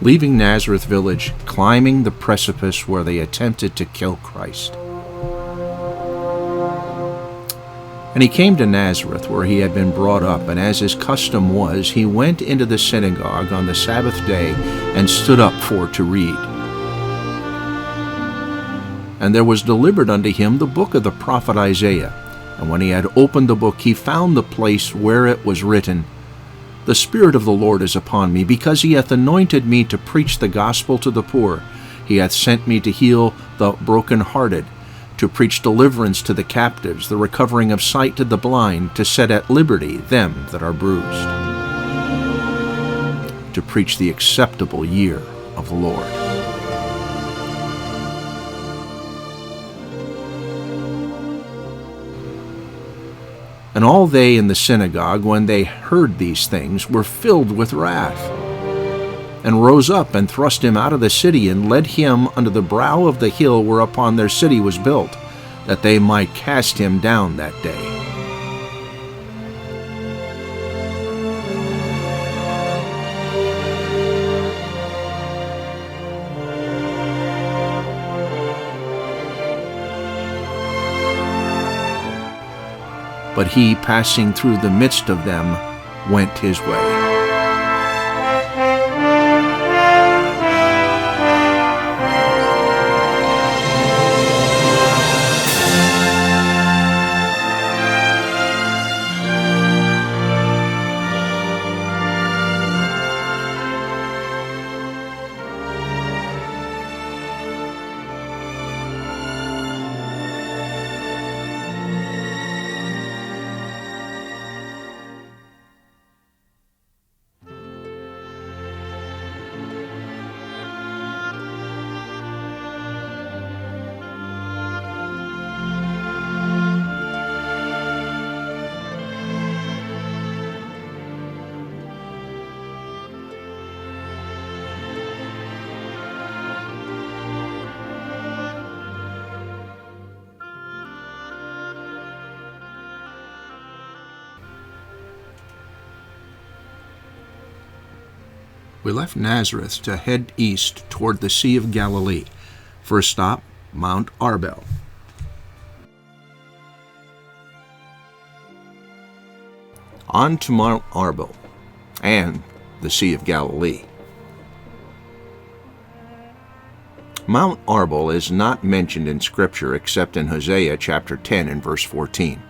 leaving Nazareth village, climbing the precipice where they attempted to kill Christ. And he came to Nazareth, where he had been brought up, and as his custom was, he went into the synagogue on the Sabbath day and stood up for to read. And there was delivered unto him the book of the prophet Isaiah. And when he had opened the book, he found the place where it was written, The Spirit of the Lord is upon me, because he hath anointed me to preach the gospel to the poor. He hath sent me to heal the brokenhearted, to preach deliverance to the captives, the recovering of sight to the blind, to set at liberty them that are bruised, to preach the acceptable year of the Lord. And all they in the synagogue, when they heard these things, were filled with wrath, and rose up and thrust him out of the city, and led him unto the brow of the hill whereupon their city was built, that they might cast him down that day. But he, passing through the midst of them, went his way. We left Nazareth to head east toward the Sea of Galilee. First stop, Mount Arabel. On to Mount Arabel and the Sea of Galilee. Mount Arabel is not mentioned in Scripture except in Hosea chapter 10 and verse 14.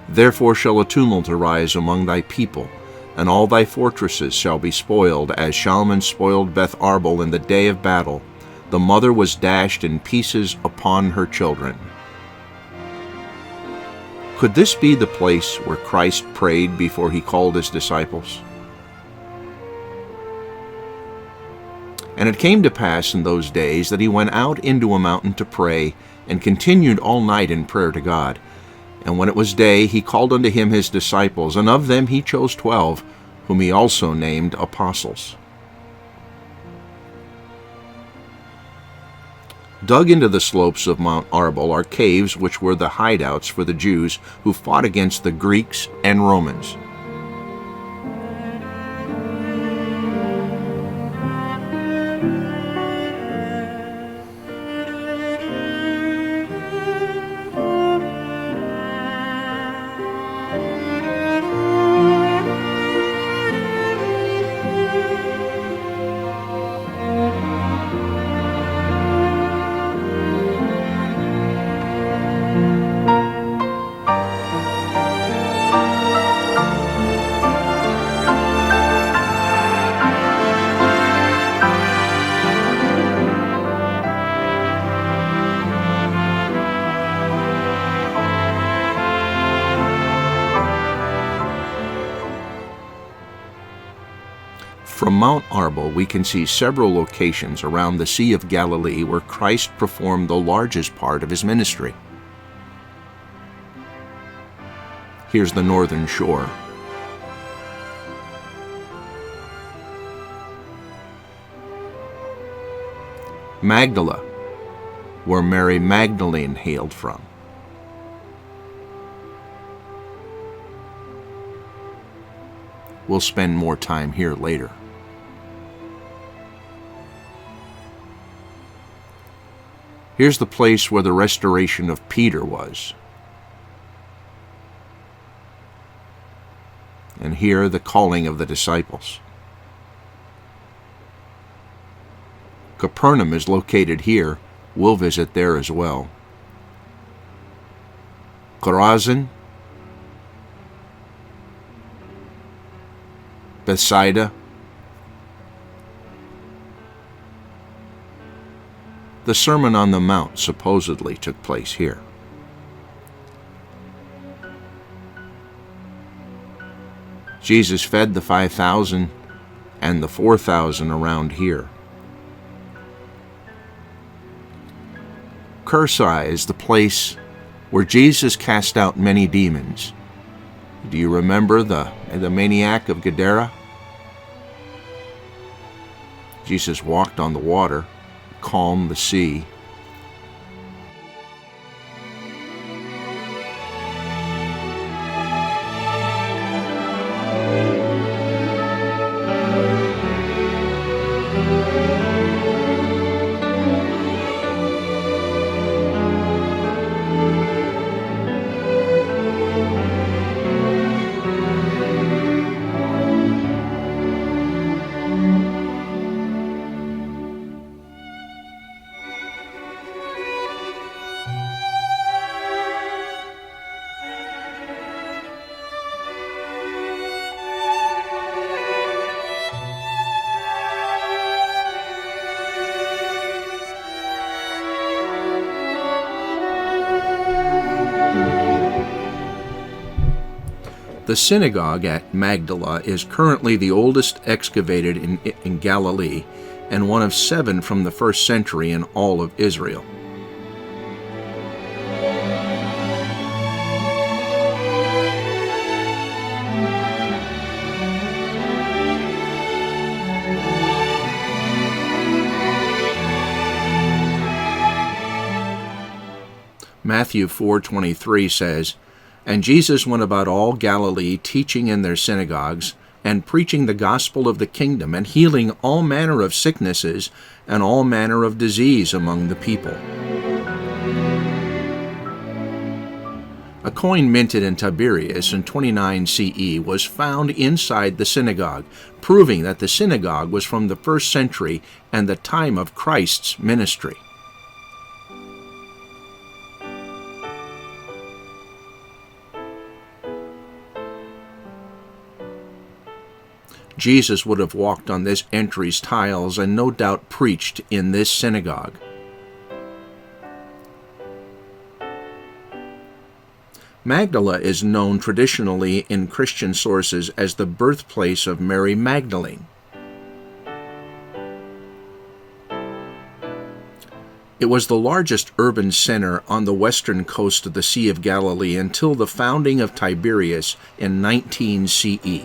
Therefore shall a tumult arise among thy people, and all thy fortresses shall be spoiled, as Shalman spoiled Beth Arbel in the day of battle. The mother was dashed in pieces upon her children. Could this be the place where Christ prayed before he called his disciples? And it came to pass in those days that he went out into a mountain to pray, and continued all night in prayer to God. And when it was day, he called unto him his disciples, and of them he chose 12, whom he also named apostles. Dug into the slopes of Mount Arabel are caves which were the hideouts for the Jews who fought against the Greeks and Romans. From Mount Arabel, we can see several locations around the Sea of Galilee where Christ performed the largest part of his ministry. Here's the northern shore. Magdala, where Mary Magdalene hailed from. We'll spend more time here later. Here's the place where the restoration of Peter was. And here the calling of the disciples. Capernaum is located here. We'll visit there as well. Chorazin, Bethsaida, the Sermon on the Mount supposedly took place here. Jesus fed the 5,000 and the 4,000 around here. Cursae is the place where Jesus cast out many demons. Do you remember the maniac of Gadara? Jesus walked on the water, calmed the sea. The synagogue at Magdala is currently the oldest excavated in Galilee and one of 7 from the 1st century in all of Israel. Matthew 4:23 says, "And Jesus went about all Galilee, teaching in their synagogues, and preaching the gospel of the kingdom, and healing all manner of sicknesses and all manner of disease among the people." A coin minted in Tiberias in 29 CE was found inside the synagogue, proving that the synagogue was from the 1st century and the time of Christ's ministry. Jesus would have walked on this entry's tiles and no doubt preached in this synagogue. Magdala is known traditionally in Christian sources as the birthplace of Mary Magdalene. It was the largest urban center on the western coast of the Sea of Galilee until the founding of Tiberias in 19 CE.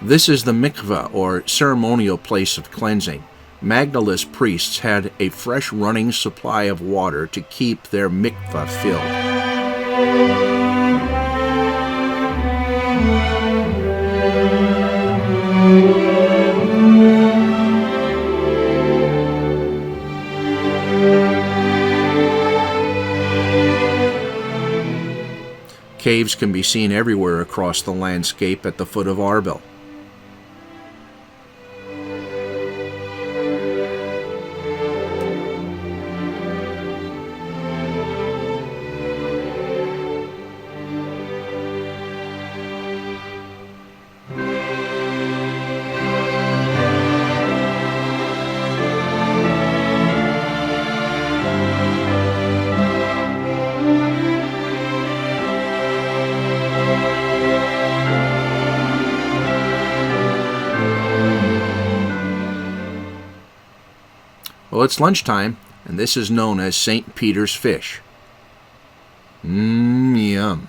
This is the mikveh, or ceremonial place of cleansing. Magdala's priests had a fresh running supply of water to keep their mikveh filled. Caves can be seen everywhere across the landscape at the foot of Arabel. Well, it's lunchtime, and this is known as St. Peter's fish. Yum.